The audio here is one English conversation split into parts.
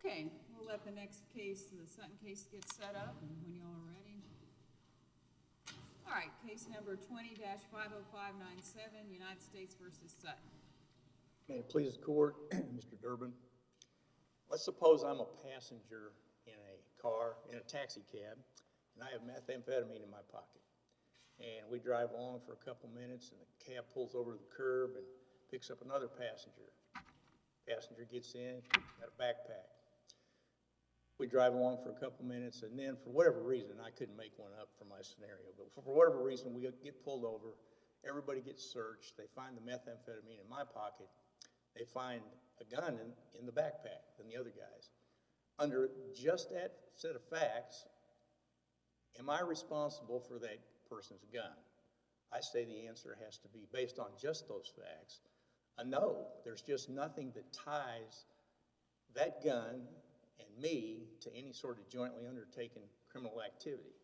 Okay, we'll let the next case, the Sutton case, get set up, and when y'all are ready. All right, case number 20-50597, United States versus Sutton. May it please the court, Mr. Durbin. Let's suppose I'm a passenger in a car, in a taxi cab, and I have methamphetamine in my pocket. And we drive along for a couple minutes, and the cab pulls over the curb and picks up another passenger. Passenger gets in, got a backpack. We drive along for a couple minutes, and then for whatever reason, I couldn't make one up for my scenario, but for whatever reason, we get pulled over, everybody gets searched, they find the methamphetamine in my pocket, they find a gun in the backpack than the other guys. Under just that set of facts, am I responsible for that person's gun? I say the answer has to be, based on just those facts, a no. There's just nothing that ties that gun and me to any sort of jointly undertaken criminal activity.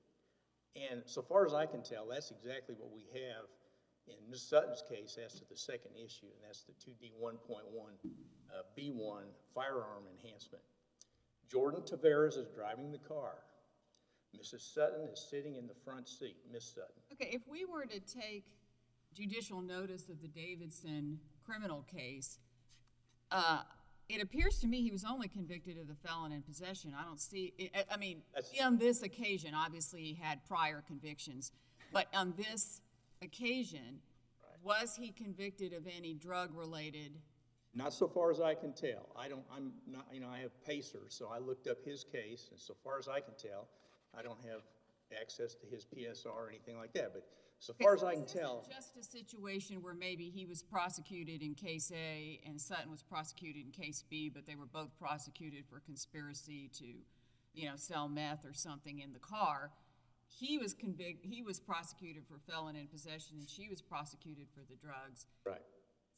And so far as I can tell, that's exactly what we have in Ms. Sutton's case as to the second issue, and that's the 2D1.1B1 firearm enhancement. Jordan Taveras is driving the car. Mrs. Sutton is sitting in the front seat. Miss Sutton. Okay, if we were to take judicial notice of the Davidson criminal case, it appears to me he was only convicted of the felon in possession. I don't see, I mean, on this occasion, obviously he had prior convictions, but on this occasion, was he convicted of any drug-related? Not so far as I can tell. I'm not, I have PACER, so I looked up his case, and so far as I can tell, I don't have access to his PSR or anything like that, but so far as I can tell. Just a situation where maybe he was prosecuted in case A and Sutton was prosecuted in case B, but they were both prosecuted for conspiracy to, sell meth or something in the car. He was prosecuted for felon in possession, and she was prosecuted for the drugs. Right.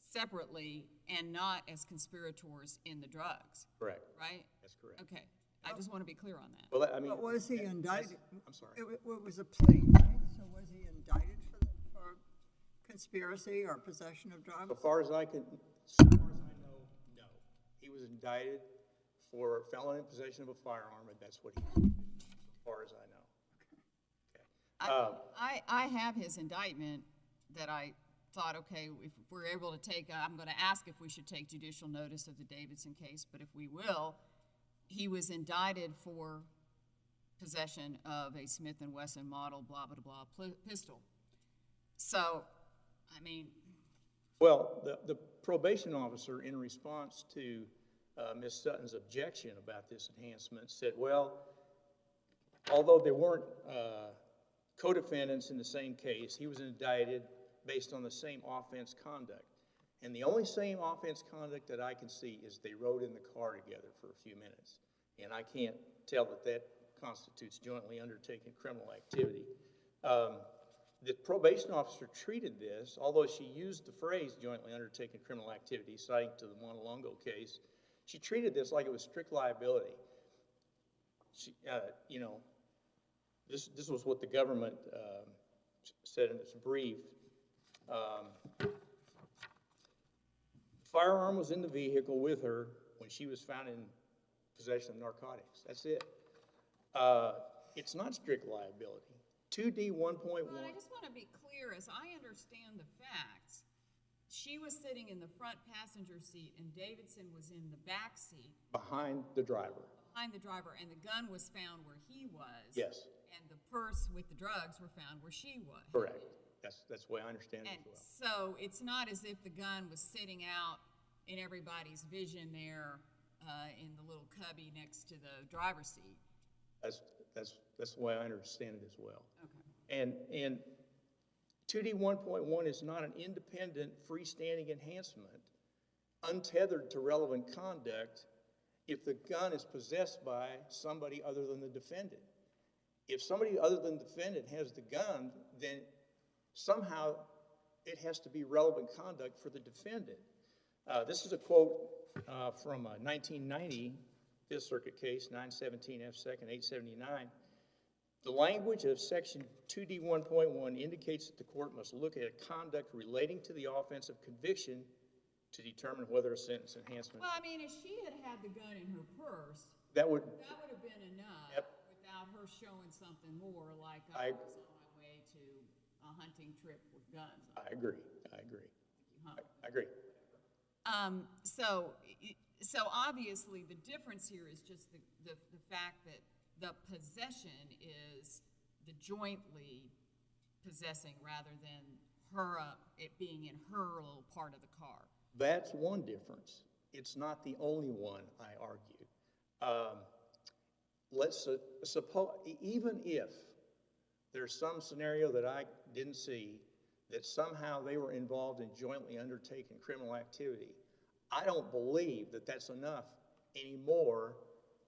Separately, and not as conspirators in the drugs. Correct. Right? That's correct. Okay. I just want to be clear on that. Well, I mean, but was he indicted? I'm sorry. It was a plea, right? So was he indicted for conspiracy or possession of drugs? So far as I know, no. He was indicted for felon in possession of a firearm, and that's what he did, as far as I know. Okay. I have his indictment that I thought, okay, if we're able to take, I'm going to ask if we should take judicial notice of the Davidson case, but if we will, he was indicted for possession of a Smith & Wesson model, blah, blah, blah, pistol. So, I mean. Well, the probation officer, in response to Ms. Sutton's objection about this enhancement, said, well, although there weren't co-defendants in the same case, he was indicted based on the same offense conduct. And the only same offense conduct that I can see is they rode in the car together for a few minutes. And I can't tell that that constitutes jointly undertaken criminal activity. The probation officer treated this, although she used the phrase jointly undertaken criminal activity, citing to the Montelongo case, she treated this like it was strict liability. She, this was what the government said in its brief. Firearm was in the vehicle with her when she was found in possession of narcotics. That's it. It's not strict liability. 2D 1.1. Well, I just want to be clear, as I understand the facts, she was sitting in the front passenger seat and Davidson was in the back seat. Behind the driver. Behind the driver, and the gun was found where he was. Yes. And the purse with the drugs were found where she was. Correct. That's the way I understand it as well. So it's not as if the gun was sitting out in everybody's vision there in the little cubby next to the driver's seat. That's the way I understand it as well. Okay. And 2D 1.1 is not an independent, freestanding enhancement, untethered to relevant conduct if the gun is possessed by somebody other than the defendant. If somebody other than the defendant has the gun, then somehow it has to be relevant conduct for the defendant. This is a quote from a 1990 Fifth Circuit case, 917 F. 2nd, 879. The language of Section 2D 1.1 indicates that the court must look at conduct relating to the offense of conviction to determine whether a sentence enhancement, Well, I mean, if she had had the gun in her purse, that would, that would have been enough Yep. without her showing something more like I- I was on my way to a hunting trip with guns. I agree. Huh. I agree. So obviously the difference here is just the fact that the possession is the jointly possessing rather than her, it being in her little part of the car. That's one difference. It's not the only one, I argue. Let's suppose, even if there's some scenario that I didn't see, that somehow they were involved in jointly undertaking criminal activity, I don't believe that that's enough anymore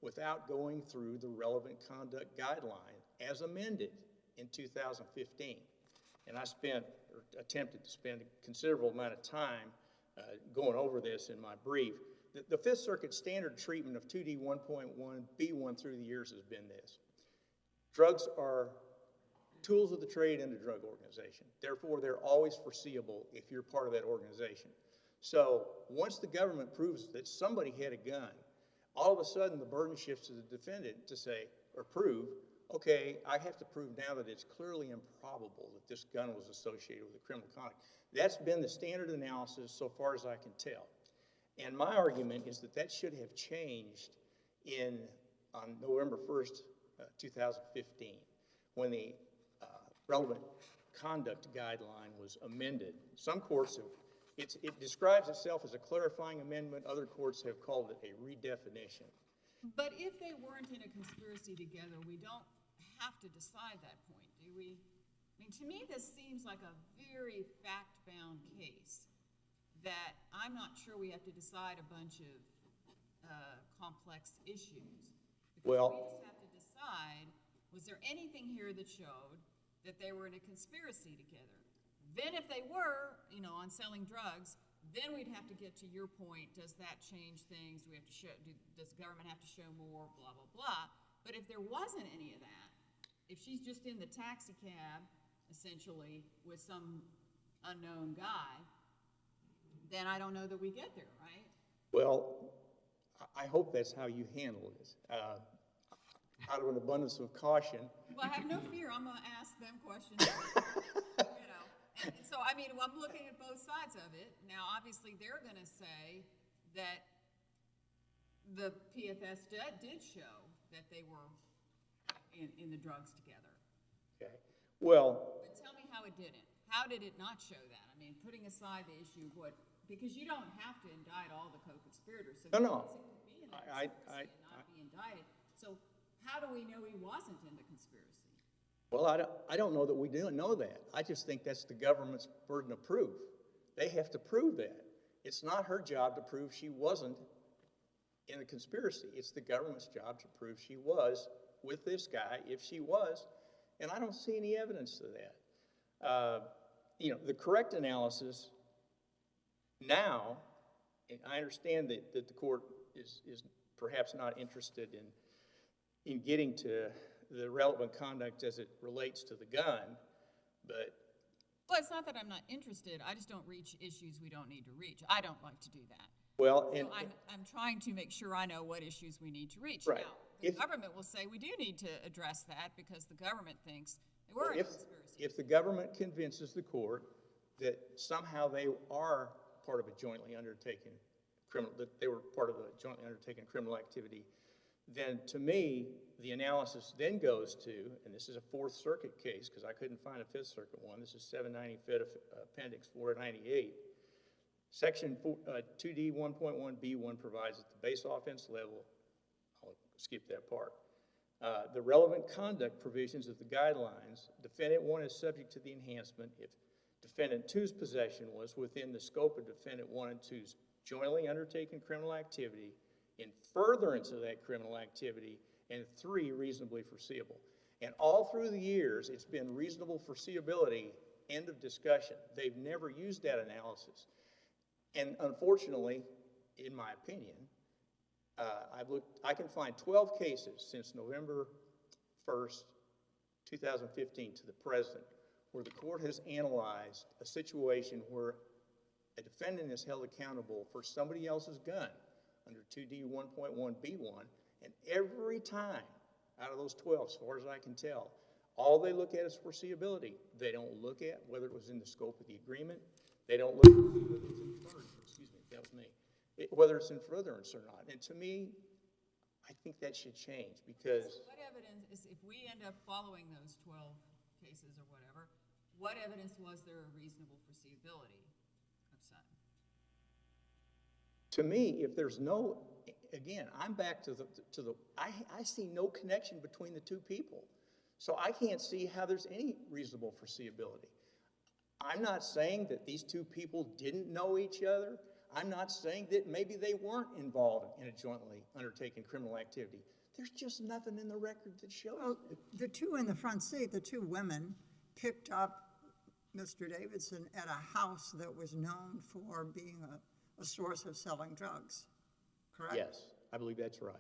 without going through the relevant conduct guideline as amended in 2015. And I attempted to spend a considerable amount of time going over this in my brief. The Fifth Circuit standard treatment of 2D 1.1 B1 through the years has been this. Drugs are tools of the trade in a drug organization. Therefore, they're always foreseeable if you're part of that organization. So once the government proves that somebody had a gun, all of a sudden the burden shifts to the defendant to say, or prove, okay, I have to prove now that it's clearly improbable that this gun was associated with a criminal conduct. That's been the standard analysis so far as I can tell. And my argument is that that should have changed on November 1st, 2015, when the relevant conduct guideline was amended. Some courts have, it describes itself as a clarifying amendment. Other courts have called it a redefinition. But if they weren't in a conspiracy together, we don't have to decide that point, do we? I mean, to me, this seems like a very fact-bound case that I'm not sure we have to decide a bunch of complex issues. Because Well, we just have to decide, was there anything here that showed that they were in a conspiracy together? Then if they were, on selling drugs, then we'd have to get to your point, does that change things? Do we have to show, does the government have to show more, blah, blah, blah. But if there wasn't any of that, if she's just in the taxi cab, essentially, with some unknown guy, then I don't know that we get there, right? Well, I hope that's how you handle this. Out of an abundance of caution. Well, have no fear, I'm gonna ask them questions. And so, I mean, I'm looking at both sides of it. Now, obviously, they're gonna say that the PFS did show that they were in the drugs together. Okay. Well, But tell me how it didn't. How did it not show that? I mean, putting aside the issue of what, because you don't have to indict all the co-conspirators. So No. he could be in the conspiracy and not be indicted. So how do we know he wasn't in the conspiracy? Well, I don't know that we do know that. I just think that's the government's burden of proof. They have to prove that. It's not her job to prove she wasn't in the conspiracy. It's the government's job to prove she was with this guy, if she was, and I don't see any evidence of that. The correct analysis now, and I understand that the court is perhaps not interested in getting to the relevant conduct as it relates to the gun, but... Well, it's not that I'm not interested. I just don't reach issues we don't need to reach. I don't like to do that. Well, So and I'm trying to make sure I know what issues we need to reach. Right. Now, the government will say we do need to address that because the government thinks they were in a conspiracy. if the government convinces the court that somehow they are part of a jointly undertaken criminal, that they were part of a jointly undertaken criminal activity, then to me, the analysis then goes to, and this is a Fourth Circuit case because I couldn't find a Fifth Circuit one, this is 790 Fed Appendix 498. Section 2D 1.1B1 provides at the base offense level, I'll skip that part, the relevant conduct provisions of the guidelines, defendant 1 is subject to the enhancement if defendant 2's possession was within the scope of defendant 1 and 2's jointly undertaken criminal activity, in furtherance of that criminal activity, and 3, reasonably foreseeable. And all through the years, it's been reasonable foreseeability, end of discussion. They've never used that analysis. And unfortunately, in my opinion, I can find 12 cases since November 1st, 2015 to the present, where the court has analyzed a situation where a defendant is held accountable for somebody else's gun under 2D1.1B1, and every time out of those 12, as far as I can tell, all they look at is foreseeability. They don't look at whether it was in the scope of the agreement. They don't look at whether it's in furtherance. Excuse me, that was me. Whether it's in furtherance or not. And to me, I think that should change because... What evidence is, if we end up following those 12 cases or whatever, what evidence was there of reasonable foreseeability of Sutton? To me, if there's no, again, I'm back to I see no connection between the two people. So I can't see how there's any reasonable foreseeability. I'm not saying that these two people didn't know each other. I'm not saying that maybe they weren't involved in a jointly undertaken criminal activity. There's just nothing in the record that shows. Well, the two in the front seat, the two women, picked up Mr. Davidson at a house that was known for being a source of selling drugs, correct? Yes, I believe that's right.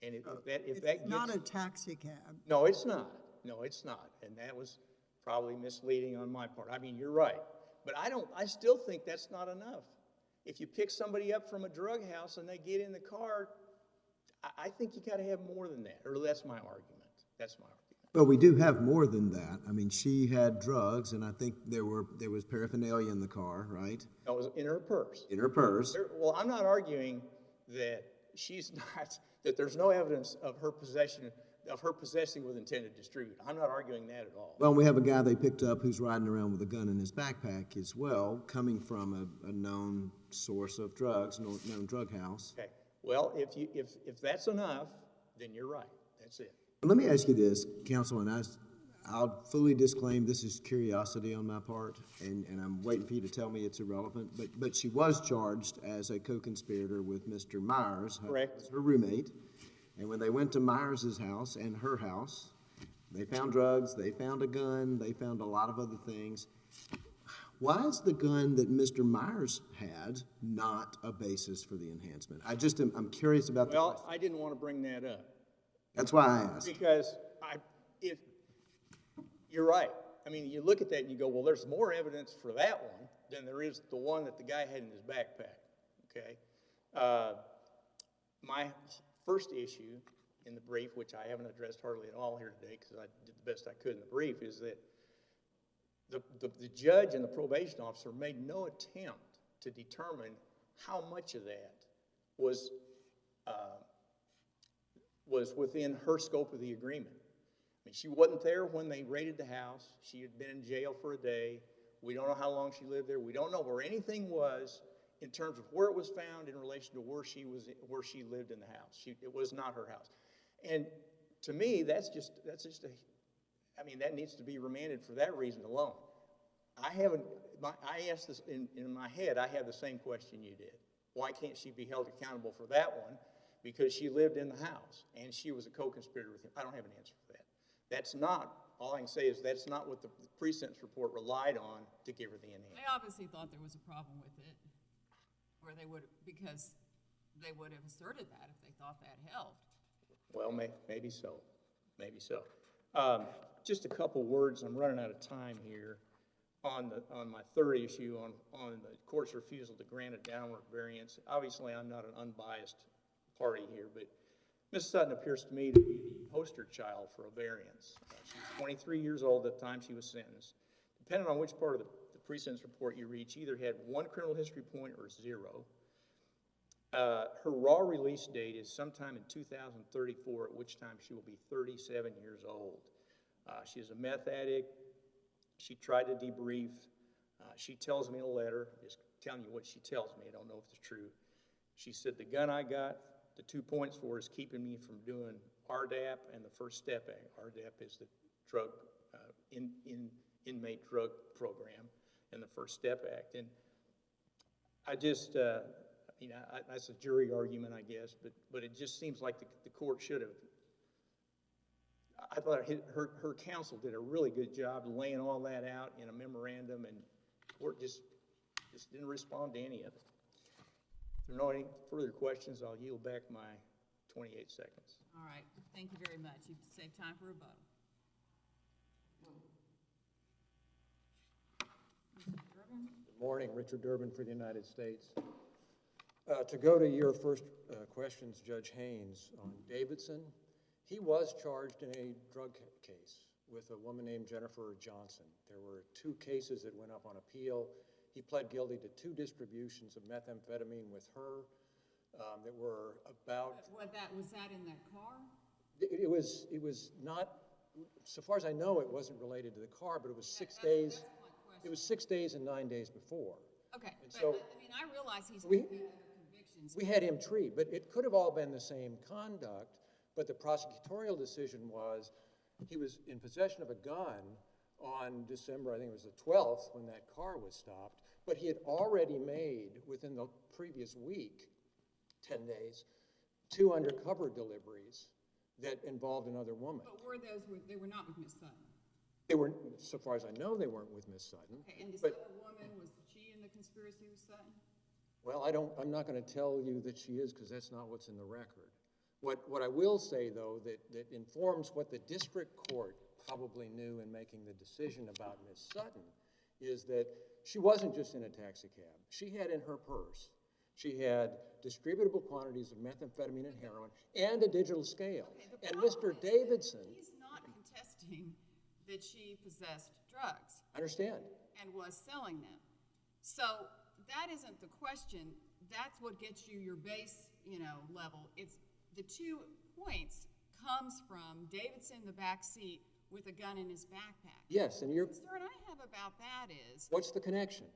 And if that It's gets, not a taxi cab. no, it's not. No, it's not. And that was probably misleading on my part. I mean, you're right. But I still think that's not enough. If you pick somebody up from a drug house and they get in the car, I think you got to have more than that. Or that's my argument. That's my argument. Well, we do have more than that. I mean, she had drugs, and I think there was paraphernalia in the car, right? No, it was in her purse. In her purse. Well, I'm not arguing that she's not, that there's no evidence of her possessing with intent to distribute. I'm not arguing that at all. Well, we have a guy they picked up who's riding around with a gun in his backpack as well, coming from a known source of drugs, known drug house. Okay. Well, if that's enough, then you're right. That's it. But let me ask you this, counsel, and I'll fully disclaim this is curiosity on my part, and I'm waiting for you to tell me it's irrelevant, but she was charged as a co-conspirator with Mr. Myers, Correct. her roommate, and when they went to Myers' house and her house, they found drugs, they found a gun, they found a lot of other things. Why is the gun that Mr. Myers had not a basis for the enhancement? I'm curious about that. Well, I didn't want to bring that up. That's why I asked. Because if you're right. I mean, you look at that and you go, well, there's more evidence for that one than there is the one that the guy had in his backpack, okay? My first issue in the brief, which I haven't addressed hardly at all here today because I did the best I could in the brief, is that the judge and the probation officer made no attempt to determine how much of that was within her scope of the agreement. I mean, she wasn't there when they raided the house. She had been in jail for a day. We don't know how long she lived there. We don't know where anything was in terms of where it was found in relation to where she lived in the house. It was not her house. And to me, that needs to be remanded for that reason alone. I asked this in my head, I had the same question you did. Why can't she be held accountable for that one? Because she lived in the house and she was a co-conspirator with him. I don't have an answer for that. That's not, all I can say is that's not what the pre-sentence report relied on to give her the enhancement. They obviously thought there was a problem with it, or because they would have asserted that if they thought that helped. Well, maybe so. Maybe so. Just a couple words. I'm running out of time here on my third issue on the court's refusal to grant a downward variance. Obviously, I'm not an unbiased party here, but Ms. Sutton appears to me to be the poster child for a variance. She was 23 years old at the time she was sentenced. Depending on which part of the pre-sentence report you read, she either had 1 criminal history point or 0. Her raw release date is sometime in 2034, at which time she will be 37 years old. She is a meth addict. She tried to debrief. She tells me in a letter, just telling you what she tells me, I don't know if it's true. She said, the gun I got, the 2 points for is keeping me from doing RDAP and the First Step Act. RDAP is the drug, inmate drug program, and the First Step Act. And I just, that's a jury argument, I guess, but it just seems like the court should have. I thought her counsel did a really good job laying all that out in a memorandum, and the court just didn't respond to any of it. If there are no any further questions, I'll yield back my 28 seconds. All right. Thank you very much. You've saved time for rebuttal. Mr. Durbin? Good morning, Richard Durbin for the United States. To go to your first questions, Judge Haynes, on Davidson, he was charged in a drug case with a woman named Jennifer Johnson. There were 2 cases that went up on appeal. He pled guilty to 2 distributions of methamphetamine with her that were about... Was that in that car? It was not, so far as I know, it wasn't related to the car, but it was 6 days. That's my question. It was 6 days and 9 days before. Okay, And but so I mean, I realize he's we- got other convictions. we had him treated, but it could have all been the same conduct, but the prosecutorial decision was he was in possession of a gun on December, I think it was the 12th, when that car was stopped, but he had already made, within the previous week, 10 days, 2 undercover deliveries that involved another woman. But they were not with Miss Sutton? They were, so far as I know, they weren't with Miss Sutton. Okay, and this but, other woman, was she in the conspiracy with Sutton? well, I'm not going to tell you that she is, because that's not what's in the record. What I will say, though, that informs what the district court probably knew in making the decision about Miss Sutton is that she wasn't just in a taxi cab. She had in her purse, she had distributable quantities of methamphetamine and heroin and a digital scale. Okay, the And problem Mr. is that Davidson, he's not contesting that she possessed drugs understand, and was selling them. So that isn't the question. That's what gets you your base, level. It's the 2 points comes from Davidson in the back seat with a gun in his backpack. yes, and The concern I have about that is, what's the connection?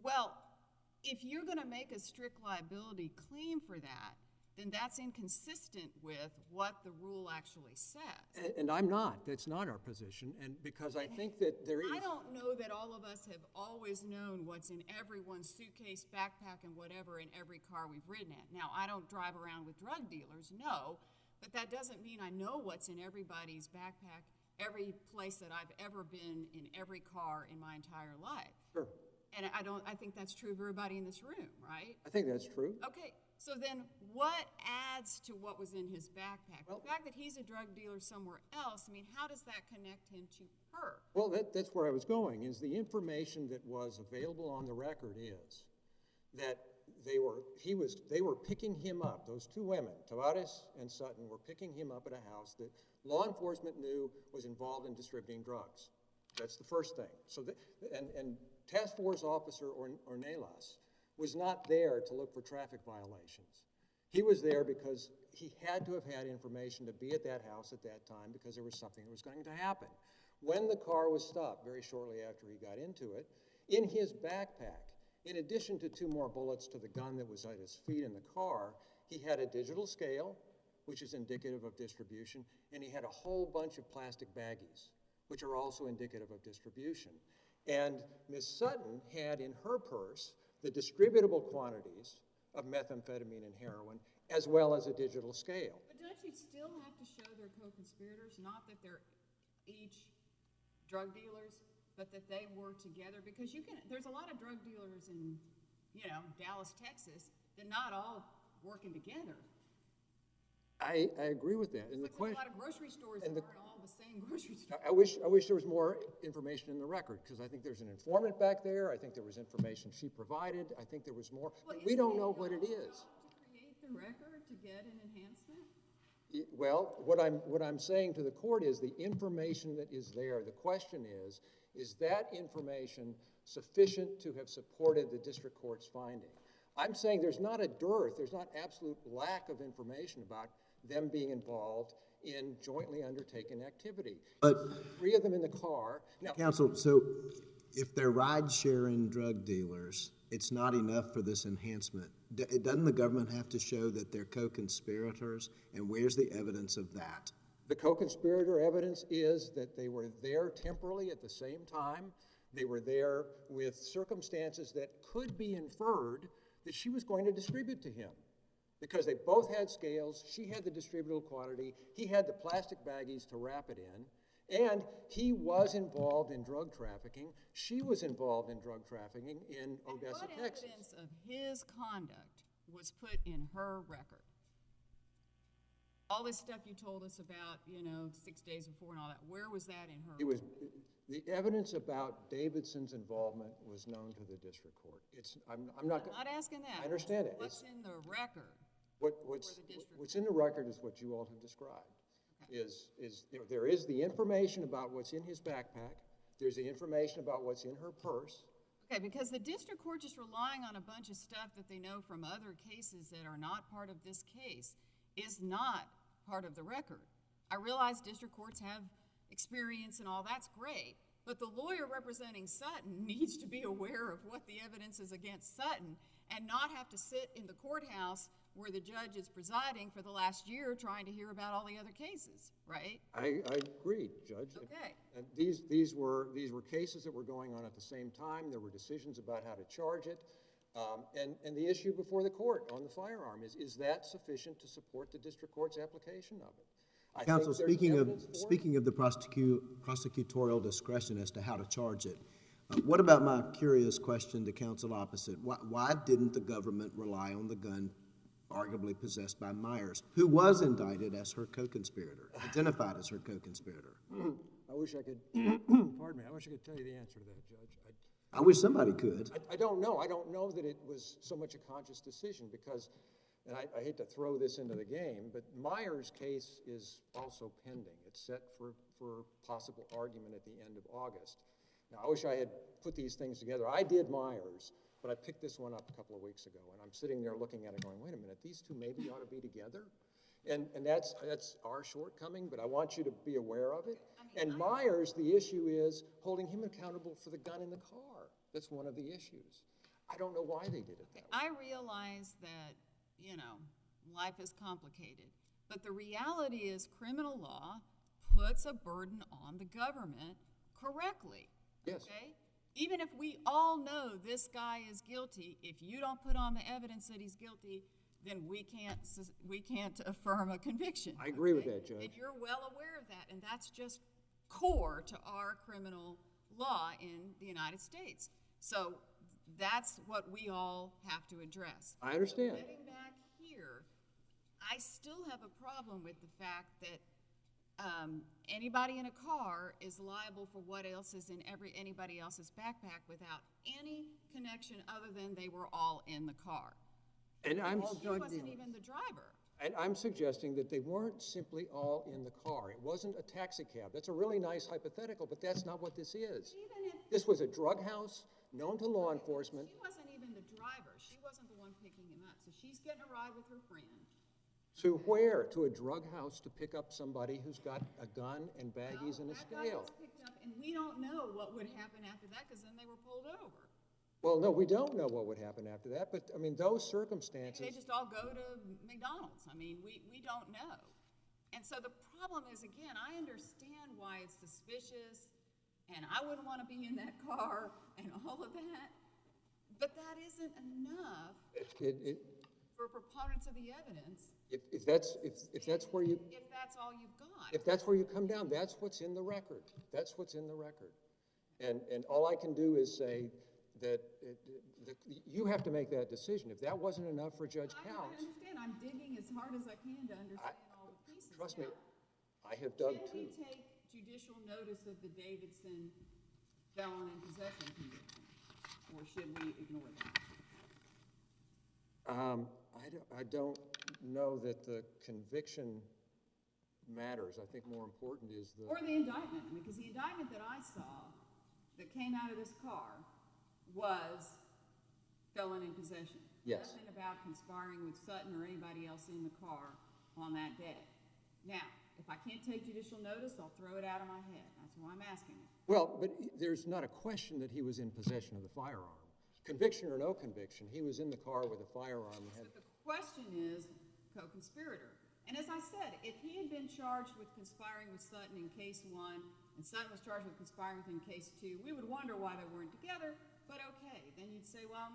well, if you're going to make a strict liability claim for that, then that's inconsistent with what the rule actually says. And I'm not. That's not our position. And because I think that there is... I don't know that all of us have always known what's in everyone's suitcase, backpack, and whatever in every car we've ridden in. Now, I don't drive around with drug dealers, no, but that doesn't mean I know what's in everybody's backpack, every place that I've ever been in every car in my entire life. Sure. And I think that's true of everybody in this room, right? I think that's true. Okay, so then what adds to what was in his backpack? Well, the fact that he's a drug dealer somewhere else, I mean, how does that connect him to her? Well, that's where I was going, is the information that was available on the record is that they were picking him up, those 2 women, Tavares and Sutton, were picking him up at a house that law enforcement knew was involved in distributing drugs. That's the first thing. So, and Task Force Officer Ornelas was not there to look for traffic violations. He was there because he had to have had information to be at that house at that time because there was something that was going to happen. When the car was stopped, very shortly after he got into it, in his backpack, in addition to 2 more bullets to the gun that was at his feet in the car, he had a digital scale, which is indicative of distribution, and he had a whole bunch of plastic baggies, which are also indicative of distribution. And Ms. Sutton had in her purse the distributable quantities of methamphetamine and heroin, as well as a digital scale. But don't you still have to show they're co-conspirators, not that they're each drug dealers, but that they were together? Because there's a lot of drug dealers in, Dallas, Texas, they're not all working together. I agree with that. And It's like a lot of grocery stores that aren't all the same grocery store. I wish there was more information in the record, because I think there's an informant back there. I think there was information she provided. I think there was more. Well, But we don't know what it is. To create the record to get an enhancement? Well, what I'm saying to the court is the information that is there. The question is that information sufficient to have supported the district court's finding? I'm saying there's not a dearth, there's not absolute lack of information about them being involved in jointly undertaken activity. But 3 of them in the car. Now, Counsel, so if they're ride-sharing drug dealers, it's not enough for this enhancement. Doesn't the government have to show that they're co-conspirators? And where's the evidence of that? the co-conspirator evidence is that they were there temporally at the same time. They were there with circumstances that could be inferred that she was going to distribute to him, because they both had scales. She had the distributable quantity. He had the plastic baggies to wrap it in. And he was involved in drug trafficking. She was involved in drug trafficking in Odessa, What Texas. evidence of his conduct was put in her record? All this stuff you told us about, 6 days before and all that, where was that in her? It was, The evidence about Davidson's involvement was known to the district court. I'm not. I'm not asking that. I understand it. What's in the record? What's in the record is what you all have described. Okay. There is the information about what's in his backpack. There's the information about what's in her purse. Okay, because the district court just relying on a bunch of stuff that they know from other cases that are not part of this case is not part of the record. I realize district courts have experience and all, that's great, but the lawyer representing Sutton needs to be aware of what the evidence is against Sutton and not have to sit in the courthouse where the judge is presiding for the last year trying to hear about all the other cases, right? I agree, Judge. Okay. And these were cases that were going on at the same time. There were decisions about how to charge it. And the issue before the court on the firearm is that sufficient to support the district court's application of it? Counsel, speaking of the prosecutorial discretion as to how to charge it, what about my curious question to counsel opposite? Why didn't the government rely on the gun arguably possessed by Myers, who was indicted as her co-conspirator, identified as her co-conspirator? I wish I could, pardon me, I wish I could tell you the answer to that, Judge. I wish somebody could. I don't know. I don't know that it was so much a conscious decision because, and I hate to throw this into the game, but Myers' case is also pending. It's set for possible argument at the end of August. Now, I wish I had put these things together. I did Myers, but I picked this one up a couple of weeks ago, and I'm sitting there looking at it going, wait a minute, these two maybe ought to be together? And that's our shortcoming, but I want you to be aware of it. And Myers, the issue is holding him accountable for the gun in the car. That's one of the issues. I don't know why they did it that way. I realize that, you know, life is complicated, but the reality is criminal law puts a burden on the government correctly. Yes. Okay? Even if we all know this guy is guilty, if you don't put on the evidence that he's guilty, then we can't affirm a conviction. I agree with that, Judge. And you're well aware of that, and that's just core to our criminal law in the United States. So that's what we all have to address. I understand. Getting back here, I still have a problem with the fact that anybody in a car is liable for what else is in anybody else's backpack without any connection other than they were all in the car. And She wasn't even the driver. And I'm suggesting that they weren't simply all in the car. It wasn't a taxi cab. That's a really nice hypothetical, but that's not what this is. Even if This was a drug house known to law enforcement. she wasn't even the driver, she wasn't the one picking him up. So she's getting a ride with her friend. To where? To a drug house to pick up somebody who's got a gun and baggies and a That guy scale. was picked up, and we don't know what would happen after that because then they were pulled over. Well, no, we don't know what would happen after that, but I mean, those circumstances. Maybe they just all go to McDonald's. I mean, we don't know. And so the problem is, again, I understand why it's suspicious, and I wouldn't want to be in that car and all of that, but that isn't enough for proponents of the evidence. If that's where you. If that's all you've got. If that's where you come down, that's what's in the record. That's what's in the record. And all I can do is say that you have to make that decision. If that wasn't enough for Judge I Counts. understand. I'm digging as hard as I can to understand all the pieces. Trust me, Now, I have dug Should too. we take judicial notice of the Davidson felon in possession conviction, or should we ignore that? I don't know that the conviction matters. I think more important is the. Or the indictment, because the indictment that I saw that came out of this car was felon in possession. Yes. Nothing about conspiring with Sutton or anybody else in the car on that day. Now, if I can't take judicial notice, I'll throw it out of my head. That's why I'm asking it. Well, but there's not a question that he was in possession of the firearm. Conviction or no conviction, he was in the car with a firearm. But the question is co-conspirator. And as I said, if he had been charged with conspiring with Sutton in case 1, and Sutton was charged with conspiring with him in case 2, we would wonder why they weren't together, but okay. Then you'd say, well,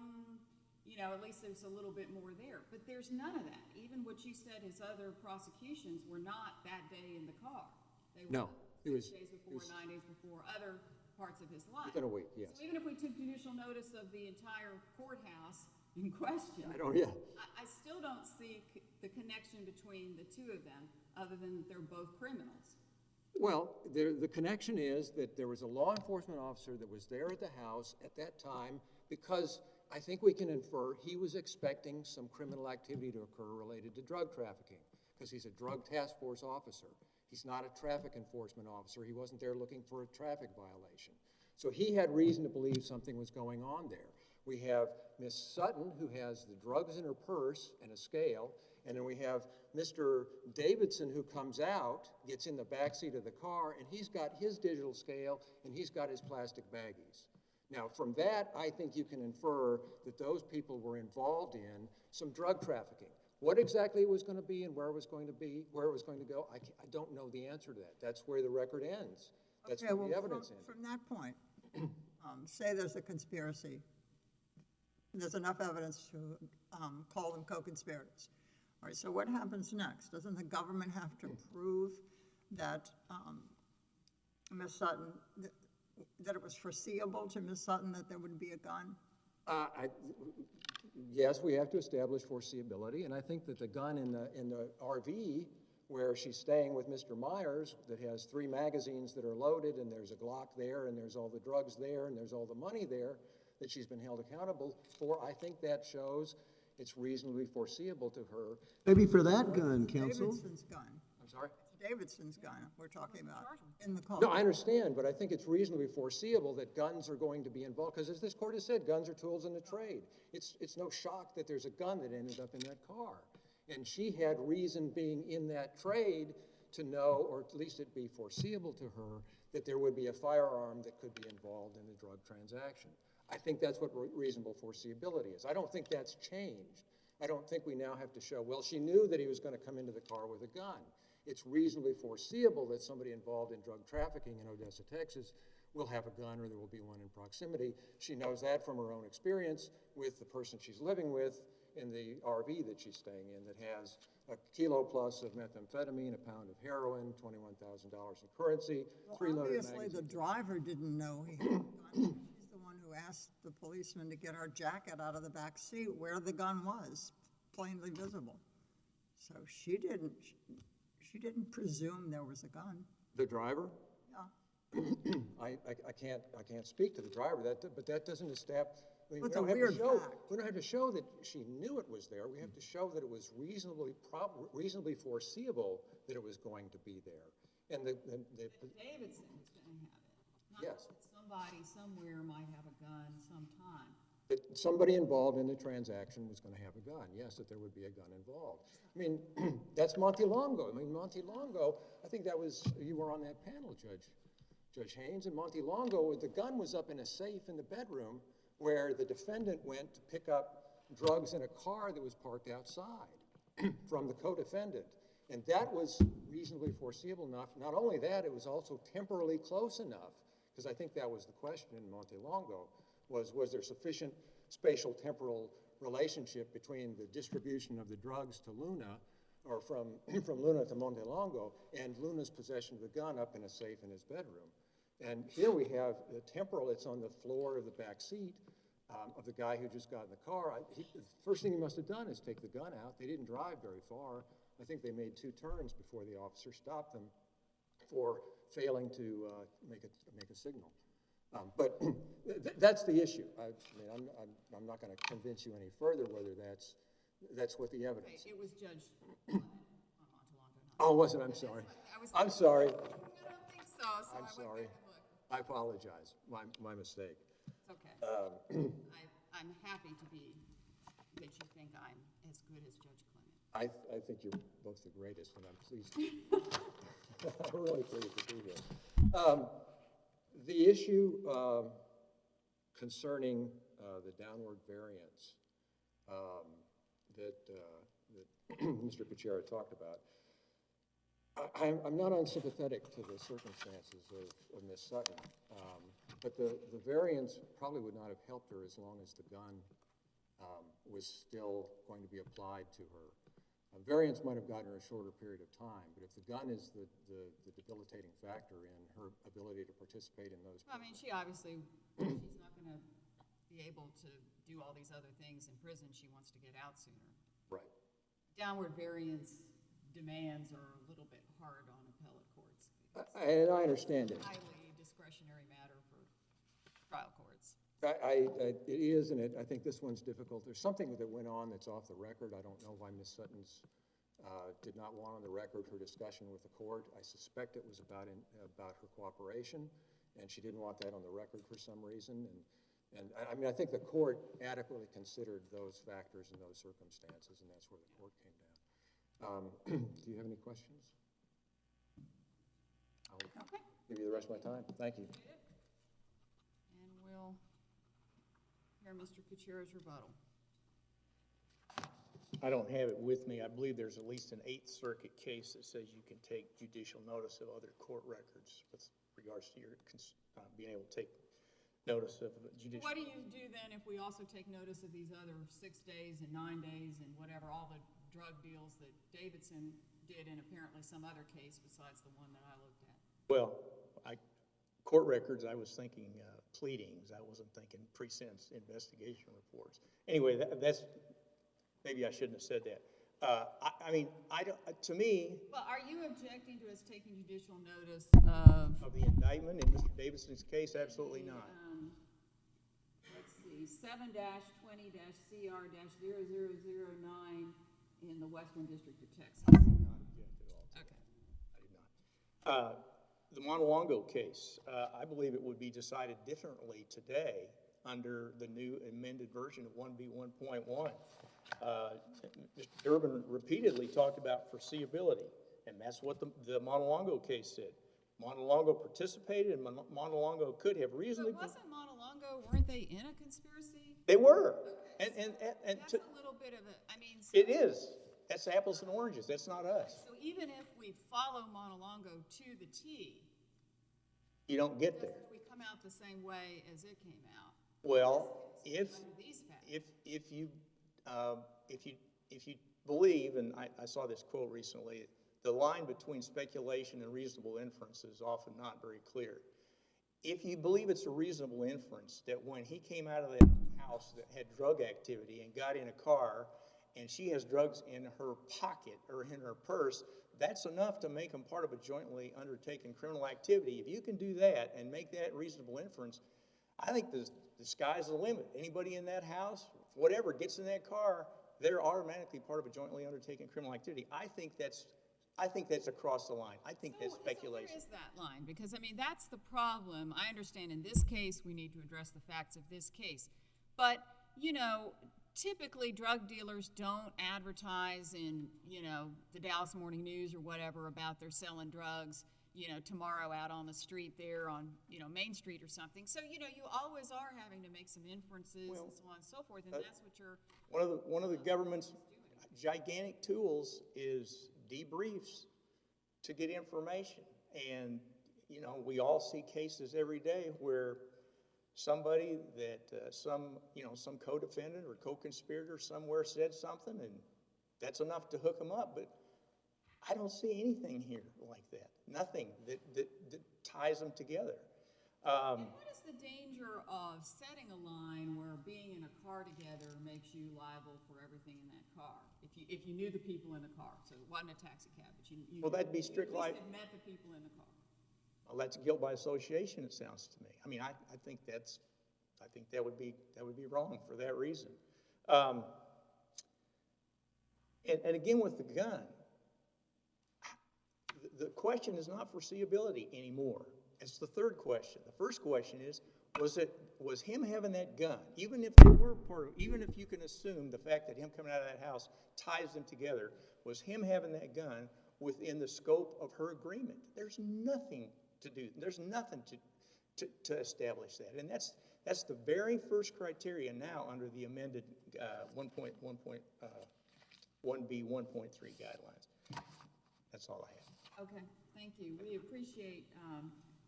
you know, at least there's a little bit more there. But there's none of that. Even what you said, his other prosecutions were not that day in the car. They were No, it was 6 days before, 9 days before, other parts of his life. within a week, yes. So even if we took judicial notice of the entire courthouse in question, I still don't see the connection between the two of them, other than that they're both criminals. Well, the connection is that there was a law enforcement officer that was there at the house at that time because I think we can infer he was expecting some criminal activity to occur related to drug trafficking because he's a drug task force officer. He's not a traffic enforcement officer. He wasn't there looking for a traffic violation. So he had reason to believe something was going on there. We have Miss Sutton, who has the drugs in her purse and a scale, and then we have Mr. Davidson, who comes out, gets in the backseat of the car, and he's got his digital scale, and he's got his plastic baggies. Now, from that, I think you can infer that those people were involved in some drug trafficking. What exactly it was going to be and where it was going to be, where it was going to go, I don't know the answer to that. That's where the record ends. That's Okay, where the well, evidence ends. from that point, say there's a conspiracy. There's enough evidence to call them co-conspirators. All right, so what happens next? Doesn't the government have to prove that Ms. Sutton, that it was foreseeable to Ms. Sutton that there would be a gun? Yes, we have to establish foreseeability, and I think that the gun in the RV where she's staying with Mr. Myers that has 3 magazines that are loaded, and there's a Glock there, and there's all the drugs there, and there's all the money there that she's been held accountable for, I think that shows it's reasonably foreseeable to her. Maybe for that gun, counsel. Davidson's gun. I'm sorry? Davidson's gun we're talking about in the car. No, I understand, but I think it's reasonably foreseeable that guns are going to be involved, because as this court has said, guns are tools in the trade. It's no shock that there's a gun that ended up in that car. And she had reason being in that trade to know, or at least it be foreseeable to her, that there would be a firearm that could be involved in the drug transaction. I think that's what reasonable foreseeability is. I don't think that's changed. I don't think we now have to show, well, she knew that he was going to come into the car with a gun. It's reasonably foreseeable that somebody involved in drug trafficking in Odessa, Texas, will have a gun or there will be one in proximity. She knows that from her own experience with the person she's living with in the RV that she's staying in that has a kilo plus of methamphetamine, a pound of heroin, $21,000 in currency, Well, 3 loaded magazines. obviously, the driver didn't know he had a gun. He's the one who asked the policeman to get her jacket out of the back seat where the gun was, plainly visible. So she didn't presume there was a gun. The driver? Yeah. I can't speak to the driver, but that doesn't establish. I mean, It's we a don't have to weird show. fact. We don't have to show that she knew it was there. We have to show that it was reasonably foreseeable that it was going to be there. And Davidson was going to have it. Not Yes. that somebody somewhere might have a gun sometime. that somebody involved in the transaction was going to have a gun. Yes, that there would be a gun involved. I mean, that's Monty Longo. I mean, Monty Longo, I think that was, you were on that panel, Judge Haynes, and Monty Longo, the gun was up in a safe in the bedroom where the defendant went to pick up drugs in a car that was parked outside from the co-defendant. And that was reasonably foreseeable enough. Not only that, it was also temporally close enough, because I think that was the question in Monty Longo, was there sufficient spatial temporal relationship between the distribution of the drugs to Luna, or from Luna to Monte Longo, and Luna's possession of the gun up in a safe in his bedroom. And here we have the temporal, it's on the floor of the back seat of the guy who just got in the car. The first thing he must have done is take the gun out. They didn't drive very far. I think they made 2 turns before the officer stopped them for failing to make a signal. But that's the issue. I mean, I'm not going to convince you any further whether that's what the evidence. It was Judge Clement on Montalongo. Oh, was it? I'm sorry. I'm sorry. I don't think so. So I'm I sorry. went back and looked. I apologize. My mistake. It's okay. I'm happy that you think I'm as good as Judge Clement. I think you're both the greatest, and I'm pleased. I'm really pleased to be here. The issue concerning the downward variance that Mr. Kuchera talked about, I'm not unsympathetic to the circumstances of Ms. Sutton, but the variance probably would not have helped her as long as the gun was still going to be applied to her. Variance might have gotten her a shorter period of time, but if the gun is the debilitating factor in her ability to participate in those. Well, I mean, she's not going to be able to do all these other things in prison. She wants to get out sooner. Right. Downward variance demands are a little bit hard on appellate courts. And I understand it. highly discretionary matter for trial courts. It is, and I think this one's difficult. There's something that went on that's off the record. I don't know why Ms. Sutton's did not want on the record her discussion with the court. I suspect it was about her cooperation, and she didn't want that on the record for some reason. And I mean, I think the court adequately considered those factors and those circumstances, and that's where the court came down. Do you have any questions? I'll give you the rest of my time. Thank you. And we'll hear Mr. Kuchera's rebuttal. I don't have it with me. I believe there's at least an Eighth Circuit case that says you can take judicial notice of other court records with regards to your being able to take notice of judicial. What do you do then if we also take notice of these other 6 days and 9 days and whatever, all the drug deals that Davidson did in apparently some other case besides the one that I looked at? Well, court records, I was thinking pleadings. I wasn't thinking pre-sentence investigation reports. Anyway, that's, maybe I shouldn't have said that. I mean, to me. Well, are you objecting to us taking judicial notice Of the indictment in Mr. Davidson's case? Absolutely not. Let's see, 7-20-CR-0009 in the Western District of Texas. I did not object at all. Okay. I did not. The Montelongo case, I believe it would be decided differently today under the new amended version of 1B1.1. Mr. Durbin repeatedly talked about foreseeability, and that's what the Montelongo case said. Montelongo participated, and Montelongo could have reasonably. But wasn't Montelongo, weren't they in a conspiracy? They were. Okay. And that's a little bit of a, I mean. So, it is. That's apples and oranges. That's not us. so even if we follow Montelongo to the T, You don't get there. doesn't we come out the same way as it came out? Well, if Under these facts. if you believe, and I saw this quote recently, the line between speculation and reasonable inference is often not very clear. If you believe it's a reasonable inference that when he came out of that house that had drug activity and got in a car and she has drugs in her pocket or in her purse, that's enough to make him part of a jointly undertaken criminal activity. If you can do that and make that reasonable inference, I think the sky's the limit. Anybody in that house, whatever, gets in that car, they're automatically part of a jointly undertaken criminal activity. I think that's across the line. I think that's speculation. So where is that line? Because, I mean, that's the problem. I understand in this case we need to address the facts of this case. But, you know, typically drug dealers don't advertise in, you know, the Dallas Morning News or whatever about they're selling drugs, you know, tomorrow out on the street there on, you know, Main Street or something. So, you know, you always are having to make some inferences and so on and so forth, and that's what you're... One of the government's gigantic tools is debriefs to get information. And, you know, we all see cases every day where somebody that, some co-defendant or co-conspirator somewhere said something, and that's enough to hook them up. But I don't see anything here like that. Nothing that ties them together. And what is the danger of setting a line where being in a car together makes you liable for everything in that car? If you knew the people in the car, so it wasn't a taxi cab, but you Well, that'd be strict at least liability. had met the people in the car. Well, that's guilt by association, it sounds to me. I mean, I think that would be wrong for that reason. And again with the gun, the question is not foreseeability anymore. It's the third question. The first question is, was him having that gun, even if you can assume the fact that him coming out of that house ties them together, was him having that gun within the scope of her agreement? There's nothing to do. There's nothing to establish that. And that's the very first criteria now under the amended 1B1.3 guidelines. That's all I have. Okay, thank you. We appreciate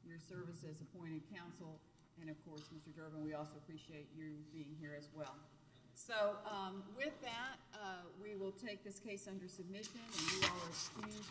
your service as appointed counsel, and of course, Mr. Durbin, we also appreciate you being here as well. So with that, we will take this case under submission, and you all are excused